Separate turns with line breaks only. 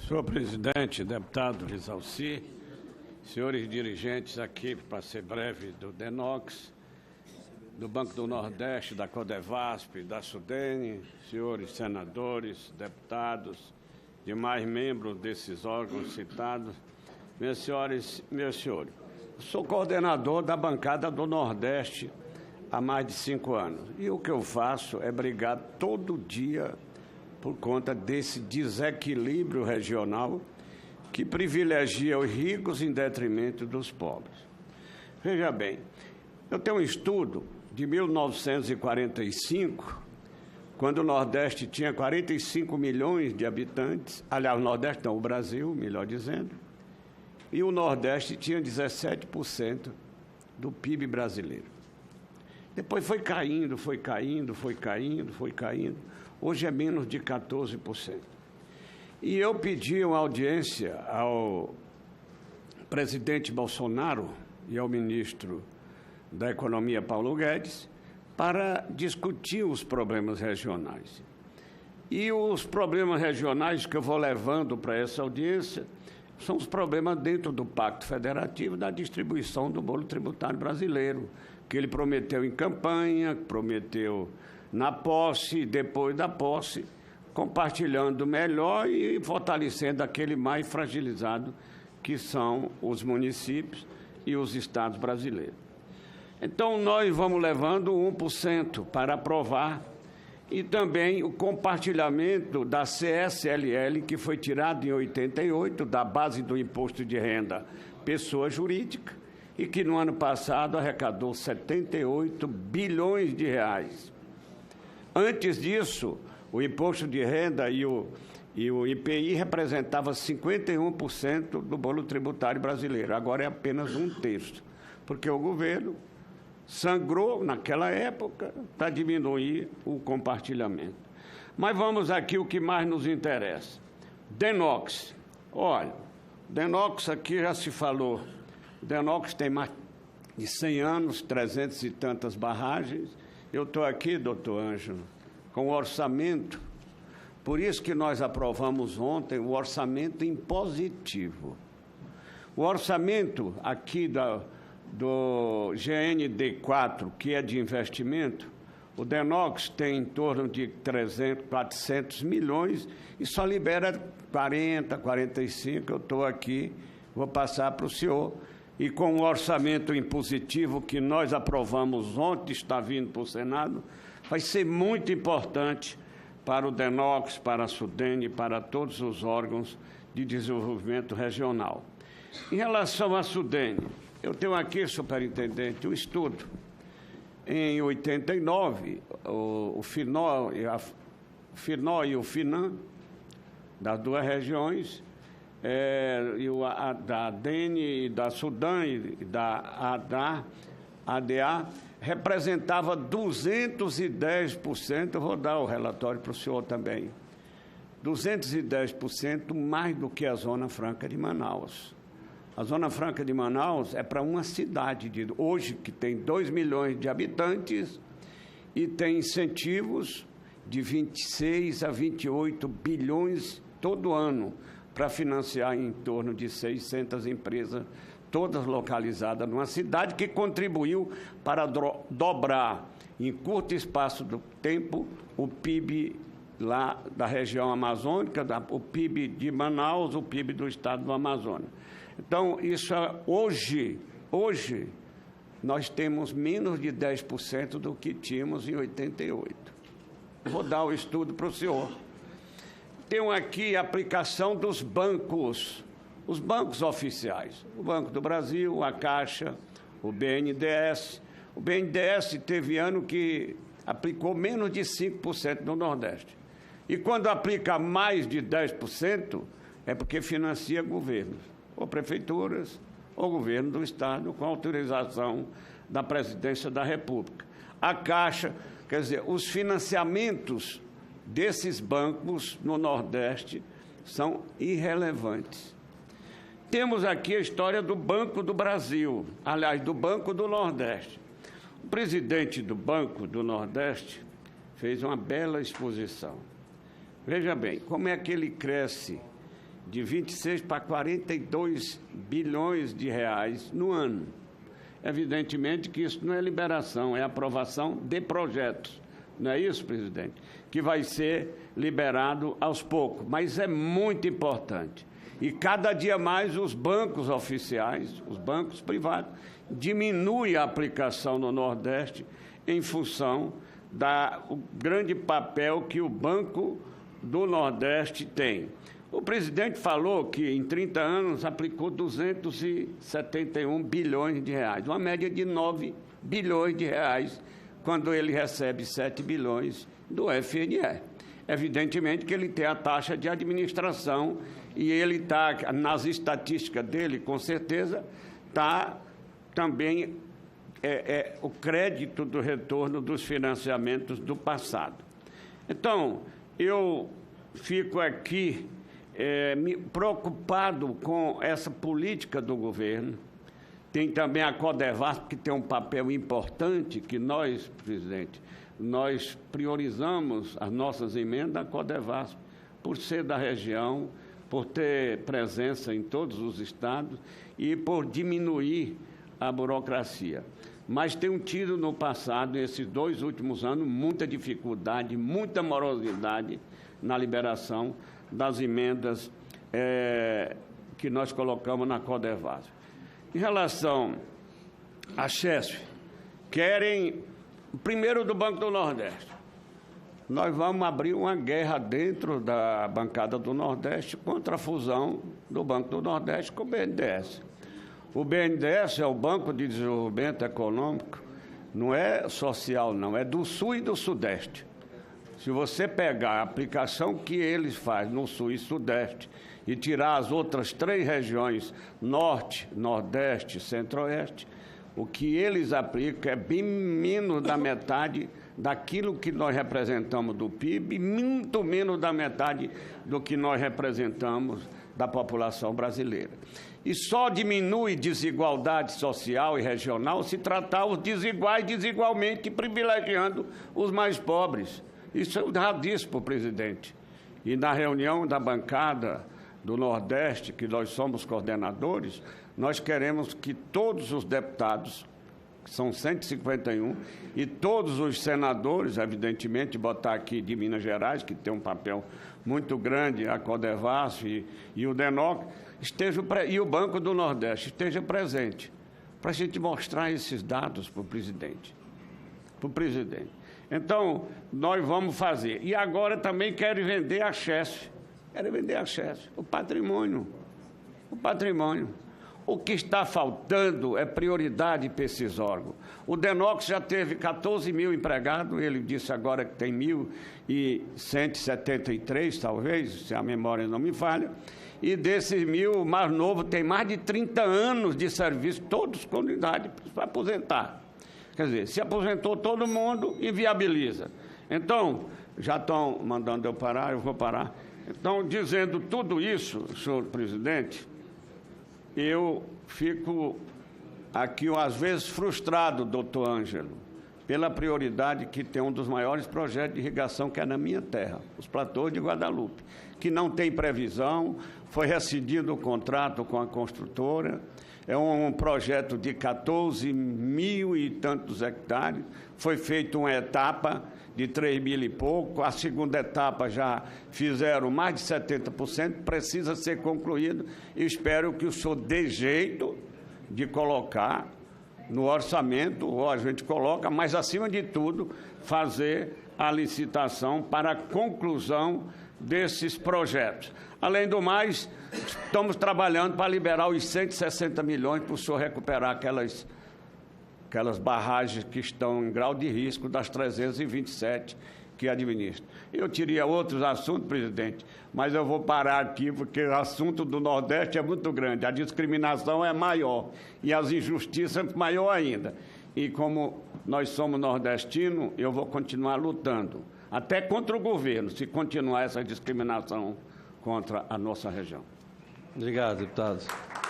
Senhor presidente, deputado Rizalci, senhores dirigentes aqui, para ser breve, do DENOX, do Banco do Nordeste, da Codevasp, da Sudene, senhores senadores, deputados, demais membros desses órgãos citados, minhas senhoras e meus senhores, sou coordenador da bancada do Nordeste há mais de 5 anos. E o que eu faço é brigar todo dia por conta desse desequilíbrio regional que privilegia os ricos em detrimento dos pobres. Veja bem, eu tenho um estudo de 1945, quando o Nordeste tinha 45 milhões de habitantes, aliás, o Nordeste não, o Brasil, melhor dizendo, e o Nordeste tinha 17% do PIB brasileiro. Depois foi caindo, foi caindo, foi caindo, foi caindo. Hoje é menos de 14%. E eu pedi uma audiência ao presidente Bolsonaro e ao ministro da Economia, Paulo Guedes, para discutir os problemas regionais. E os problemas regionais que eu vou levando para essa audiência são os problemas dentro do Pacto Federativo da distribuição do bolo tributário brasileiro, que ele prometeu em campanha, prometeu na posse, depois da posse, compartilhando melhor e fortalecendo aquele mais fragilizado, que são os municípios e os estados brasileiros. Então, nós vamos levando 1% para aprovar e também o compartilhamento da CSLL, que foi tirado em 88, da base do imposto de renda pessoa jurídica, e que no ano passado arrecadou 78 bilhões de reais. Antes disso, o imposto de renda e o IPI representava 51% do bolo tributário brasileiro. Agora é apenas 1/3, porque o governo sangrou naquela época para diminuir o compartilhamento. Mas vamos aqui o que mais nos interessa. DENOX. Olha, DENOX aqui já se falou. DENOX tem mais de 100 anos, 300 e tantas barragens. Eu estou aqui, doutor Ângelo, com o orçamento. Por isso que nós aprovamos ontem o orçamento impositivo. O orçamento aqui do GND4, que é de investimento, o DENOX tem em torno de 300, 400 milhões e só libera 40, 45. Eu estou aqui, vou passar para o senhor. E com o orçamento impositivo que nós aprovamos ontem, está vindo para o Senado, vai ser muito importante para o DENOX, para a Sudene, para todos os órgãos de desenvolvimento regional. Em relação à Sudene, eu tenho aqui, superintendente, um estudo. Em 89, o FINO e o FINAM, das duas regiões, da ADENE, da Sudan e da ADA, representava 210%, eu vou dar o relatório para o senhor também, 210% mais do que a Zona Franca de Manaus. A Zona Franca de Manaus é para uma cidade, hoje, que tem 2 milhões de habitantes e tem incentivos de 26 a 28 bilhões todo ano para financiar em torno de 600 empresas, todas localizadas numa cidade que contribuiu para dobrar, em curto espaço de tempo, o PIB lá da região amazônica, o PIB de Manaus, o PIB do estado do Amazonas. Então, isso hoje, nós temos menos de 10% do que tínhamos em 88. Vou dar o estudo para o senhor. Tenho aqui a aplicação dos bancos, os bancos oficiais. O Banco do Brasil, a Caixa, o BNDES. O BNDES teve ano que aplicou menos de 5% no Nordeste. E quando aplica mais de 10%, é porque financia governos, ou prefeituras, ou governo do Estado, com autorização da Presidência da República. A Caixa, quer dizer, os financiamentos desses bancos no Nordeste são irrelevantes. Temos aqui a história do Banco do Brasil, aliás, do Banco do Nordeste. O presidente do Banco do Nordeste fez uma bela exposição. Veja bem, como é que ele cresce de 26 para 42 bilhões de reais no ano? Evidentemente que isso não é liberação, é aprovação de projetos. Não é isso, presidente? Que vai ser liberado aos poucos, mas é muito importante. E cada dia mais os bancos oficiais, os bancos privados, diminuem a aplicação no Nordeste em função do grande papel que o Banco do Nordeste tem. O presidente falou que em 30 anos aplicou 271 bilhões de reais, uma média de 9 bilhões de reais, quando ele recebe 7 bilhões do FNE. Evidentemente que ele tem a taxa de administração e ele está, nas estatísticas dele, com certeza, está também o crédito do retorno dos financiamentos do passado. Então, eu fico aqui preocupado com essa política do governo. Tem também a Codevasf, que tem um papel importante, que nós, presidente, nós priorizamos as nossas emendas à Codevasf, por ser da região, por ter presença em todos os estados e por diminuir a burocracia. Mas tem tido no passado, nesses 2 últimos anos, muita dificuldade, muita morosidade na liberação das emendas que nós colocamos na Codevasf. Em relação à Chesf, querem, primeiro do Banco do Nordeste, nós vamos abrir uma guerra dentro da bancada do Nordeste contra a fusão do Banco do Nordeste com o BNDES. O BNDES é o Banco de Desenvolvimento Econômico, não é social, não, é do Sul e do Sudeste. Se você pegar a aplicação que eles fazem no Sul e Sudeste e tirar as outras 3 regiões, Norte, Nordeste e Centro-Oeste, o que eles aplicam é bem menos da metade daquilo que nós representamos do PIB, e muito menos da metade do que nós representamos da população brasileira. E só diminui desigualdade social e regional se tratar os desiguais desigualmente, privilegiando os mais pobres. Isso eu já disse para o presidente. E na reunião da bancada do Nordeste, que nós somos coordenadores, nós queremos que todos os deputados, que são 151, e todos os senadores, evidentemente, botar aqui de Minas Gerais, que tem um papel muito grande, a Codevasf e o DENOC, e o Banco do Nordeste esteja presente, para a gente mostrar esses dados para o presidente. Então, nós vamos fazer. E agora também querem vender a Chesf. Querem vender a Chesf. O patrimônio. O que está faltando é prioridade para esses órgãos. O DENOC já teve 14 mil empregados, ele disse agora que tem 1.173, talvez, se a memória não me falha, e desses 1.000, o mais novo tem mais de 30 anos de serviço, todos com idade para aposentar. Quer dizer, se aposentou todo mundo, inviabiliza. Então, já estão mandando eu parar, eu vou parar. Então, dizendo tudo isso, senhor presidente, eu fico aqui, às vezes, frustrado, doutor Ângelo, pela prioridade que tem um dos maiores projetos de irrigação, que é na minha terra, os platôs de Guadalupe, que não tem previsão, foi rescindido o contrato com a construtora, é um projeto de 14 mil e tantos hectares, foi feita uma etapa de 3 mil e pouco, a segunda etapa já fizeram mais de 70%, precisa ser concluído, e espero que o senhor dê jeito de colocar no orçamento, ou a gente coloca, mas, acima de tudo, fazer a licitação para a conclusão desses projetos. Além do mais, estamos trabalhando para liberar os 160 milhões para o senhor recuperar aquelas barragens que estão em grau de risco das 327 que administra. Eu teria outros assuntos, presidente, mas eu vou parar aqui porque o assunto do Nordeste é muito grande, a discriminação é maior e as injustiças maior ainda. E como nós somos nordestinos, eu vou continuar lutando, até contra o governo, se continuar essa discriminação contra a nossa região.
Obrigado, deputado.